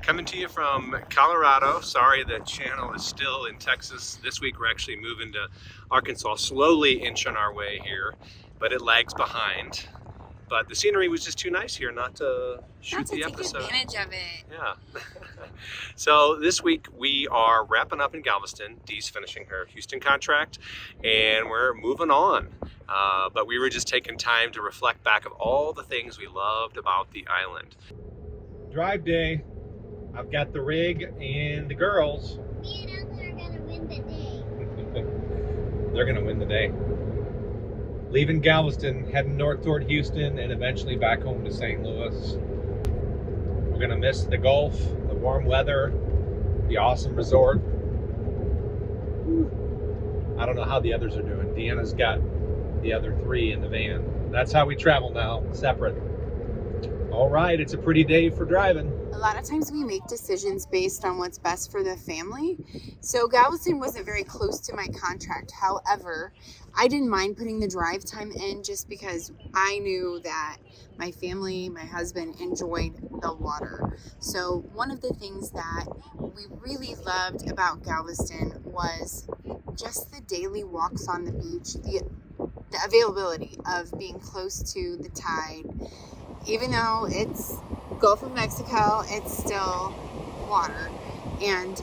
Coming to you from Colorado. Sorry, the channel is still in Texas. This week we're actually moving to Arkansas, slowly inching our way here, but it lags behind. But the scenery was just too nice here not to shoot the episode. Take advantage of it. Yeah. So this week we are wrapping up in Galveston. Dee's finishing her Houston contract and we're moving on. But we were just taking time to reflect back of all the things we loved about the island. Drive day. I've got the rig and the girls. Me and Uncle are gonna win the day. They're gonna win the day. Leaving Galveston, heading north toward Houston, and eventually back home to St. Louis. We're gonna miss the Gulf, the warm weather, the awesome resort. I don't know how the others are doing. Deanna's got the other three in the van. That's how we travel now, separate. All right, it's a pretty day for driving. A lot of times we make decisions based on what's best for the family. So Galveston wasn't very close to my contract. However, I didn't mind putting the drive time in just because I knew that my family, my husband enjoyed the water. So one of the things that we really loved about Galveston was just the daily walks on the beach, the availability of being close to the tide. Even though it's Gulf of Mexico, it's still water. And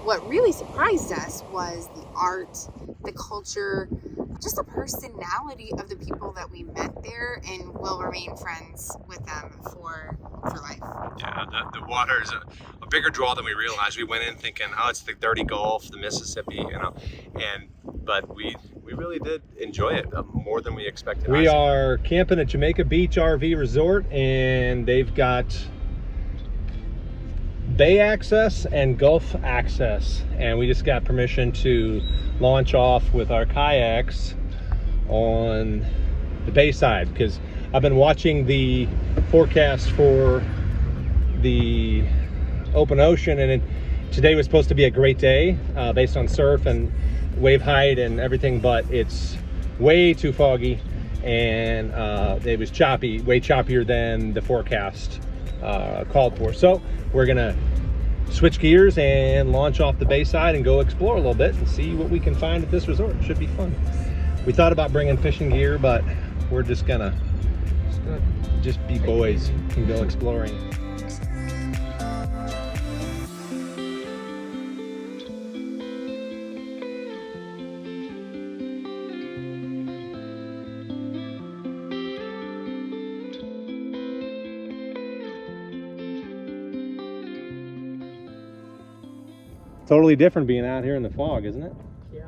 what really surprised us was the art, the culture, just the personality of the people that we met there, and will remain friends with them for life. Yeah, the water is a bigger draw than we realized. We went in thinking, oh, it's the dirty Gulf, the Mississippi, you know, but we really did enjoy it more than we expected. We are camping at Jamaica Beach RV Resort, and they've got bay access and Gulf access, and we just got permission to launch off with our kayaks on the bay side, because I've been watching the forecast for the open ocean, and today was supposed to be a great day based on surf and wave height and everything, but it's way too foggy, and it was choppy, way choppier than the forecast called for. So we're gonna switch gears and launch off the bay side and go explore a little bit and see what we can find at this resort. It should be fun. We thought about bringing fishing gear, but we're just gonna be boys and go exploring. Totally different being out here in the fog, isn't it? Yeah,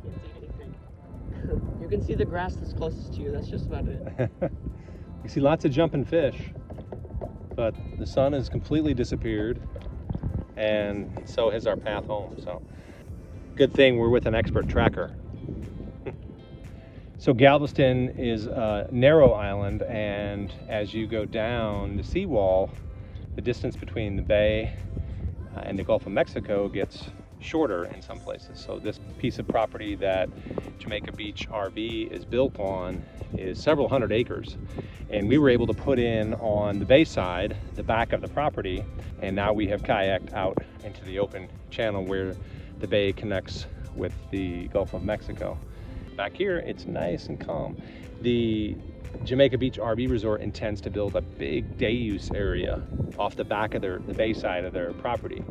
can't see anything. You can see the grass that's closest to you, that's just about it. You see lots of jumping fish, but the sun has completely disappeared, and so has our path home. So good thing we're with an expert tracker. So Galveston is a narrow island, and as you go down the seawall, the distance between the bay and the Gulf of Mexico gets shorter in some places. So this piece of property that Jamaica Beach RV is built on is several hundred acres, and we were able to put in on the bay side, the back of the property, and now we have kayaked out into the open channel where the bay connects with the Gulf of Mexico. Back here it's nice and calm. The Jamaica Beach RV Resort intends to build a big day use area off the back of the bay side of their property.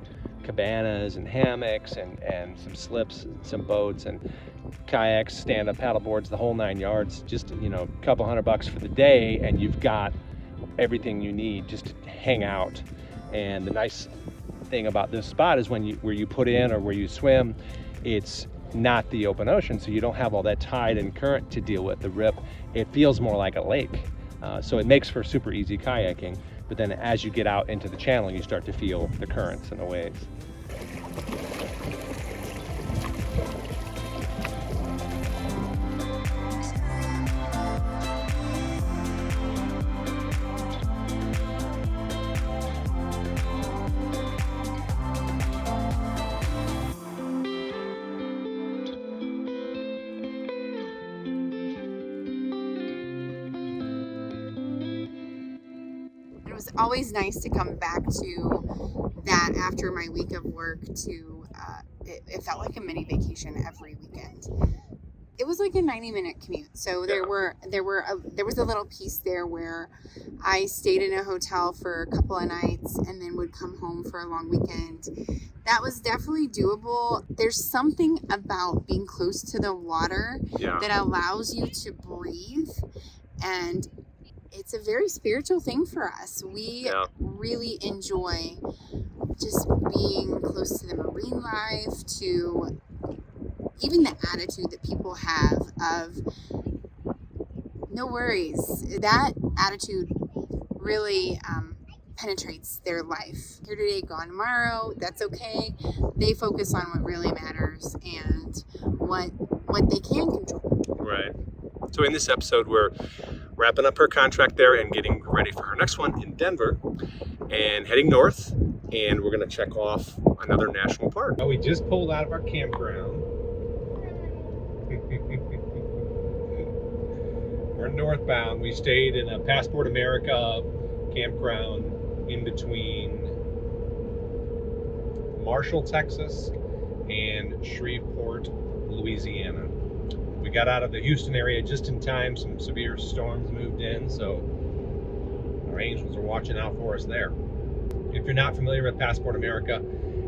Cabanas and hammocks and some slips, some boats and kayaks, stand-up paddle boards, the whole 9 yards. Just, you know, a couple $100 for the day, and you've got everything you need just to hang out. And the nice thing about this spot is where you put in or where you swim, it's not the open ocean, so you don't have all that tide and current to deal with, the rip. It feels more like a lake, so it makes for super easy kayaking. but then as you get out into the channel, you start to feel the currents and the waves. It was always nice to come back to that after my week of work. It felt like a mini vacation every weekend. It was like a 90-minute commute. So there was a little piece there where I stayed in a hotel for a couple of nights and then would come home for a long weekend. That was definitely doable. There's something about being close to the water that allows you to breathe, and it's a very spiritual thing for us. We really enjoy just being close to the marine life, to even the attitude that people have of no worries. That attitude really penetrates their life. Here today, gone tomorrow. That's okay. They focus on what really matters and what they can control. Right. So in this episode, we're wrapping up her contract there and getting ready for her next one in Denver and heading north, and we're going to check off another national park. We just pulled out of our campground. We're northbound. We stayed in a Passport America campground in between Marshall, Texas and Shreveport, Louisiana. We got out of the Houston area just in time. Some severe storms moved in, so our angels are watching out for us there. If you're not familiar with Passport America,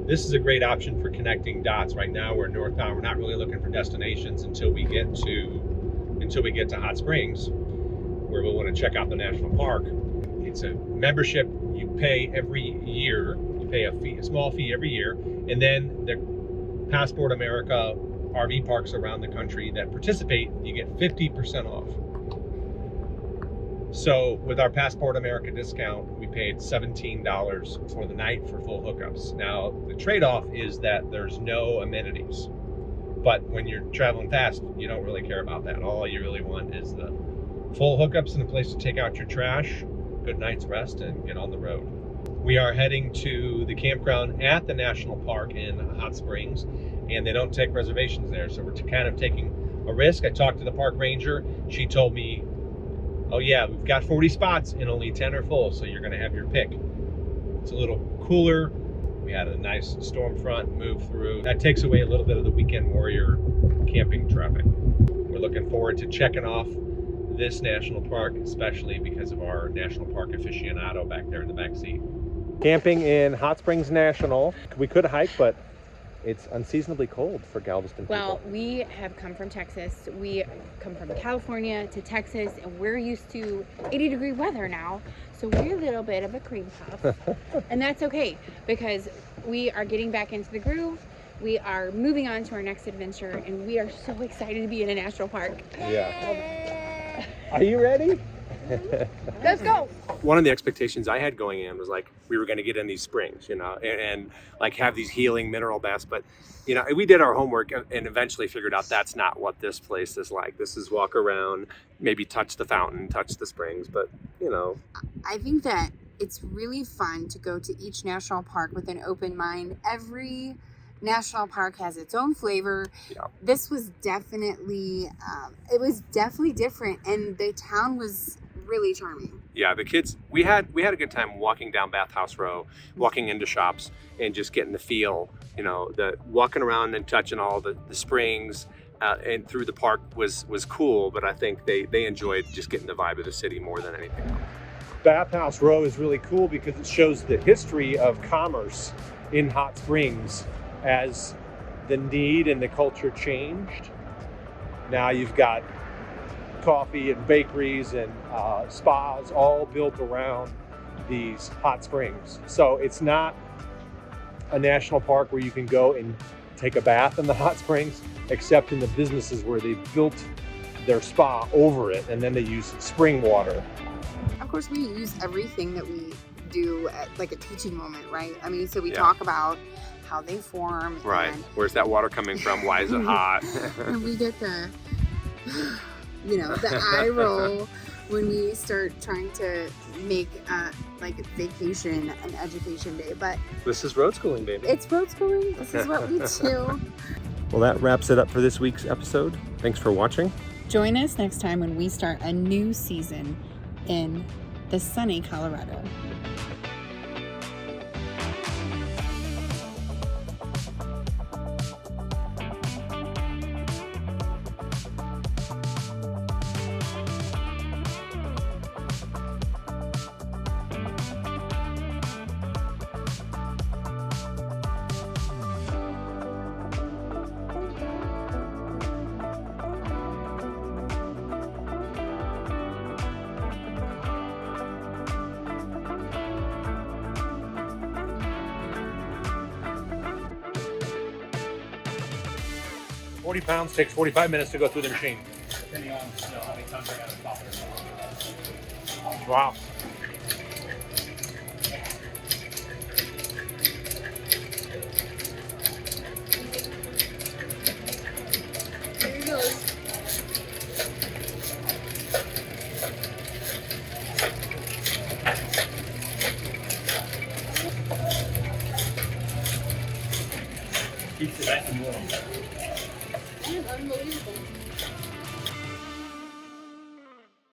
this is a great option for connecting dots. Right now we're northbound. We're not really looking for destinations until we get to Hot Springs, where we'll want to check out the national park. It's a membership you pay every year. You pay a small fee every year, and then the Passport America RV parks around the country that participate, you get 50% off. So with our Passport America discount, we paid $17 for the night for full hookups. Now, the trade-off is that there's no amenities. But when you're traveling fast, you don't really care about that. All you really want is the full hookups and a place to take out your trash, good night's rest, and get on the road. We are heading to the campground at the national park in Hot Springs, and they don't take reservations there, so we're kind of taking a risk. I talked to the park ranger. She told me, oh yeah, we've got 40 spots and only 10 are full, so you're gonna have your pick. It's a little cooler. We had a nice storm front move through. That takes away a little bit of the weekend warrior camping traffic. We're looking forward to checking off this national park, especially because of our national park aficionado back there in the back seat. Camping in Hot Springs National. We could hike, but it's unseasonably cold for Galveston people. Well, we have come from Texas. We come from California to Texas, and we're used to 80-degree weather now. So we're a little bit of a cream puff. And that's okay, because we are getting back into the groove. We are moving on to our next adventure, and we are so excited to be in a national park. Yeah. Are you ready? Let's go. One of the expectations I had going in was like we were going to get in these springs, you know, and like have these healing mineral baths. But, you know, we did our homework and eventually figured out that's not what this place is like. This is walk around, maybe touch the fountain, touch the springs. But, you know, I think that it's really fun to go to each national park with an open mind. Every national park has its own flavor. Yeah. This was definitely, it was definitely different, and the town was really charming. Yeah, the kids, we had a good time walking down Bathhouse Row, walking into shops and just getting the feel, you know, the walking around and touching all the springs and through the park was cool, but I think they enjoyed just getting the vibe of the city more than anything else. Bathhouse Row is really cool because it shows the history of commerce in Hot Springs as the need and the culture changed. Now you've got coffee and bakeries and spas all built around these hot springs. So it's not a national park where you can go and take a bath in the hot springs, except in the businesses where they built their spa over it and then they use spring water. Of course, we use everything that do like a teaching moment, right? I mean, so we Yeah. talk about how they form. Right. And, Where's that water coming from? Why is it hot? and we get the, the eye roll when we start trying to make like vacation an education day. But This is road schooling, baby. it's road schooling. This is what we do. Well, that wraps it up for this week's episode. Thanks for watching. Join us next time when we start a new season in the sunny Colorado. £40 takes 45 minutes to go through the machine. Depending on how many times I got to pop it. Wow.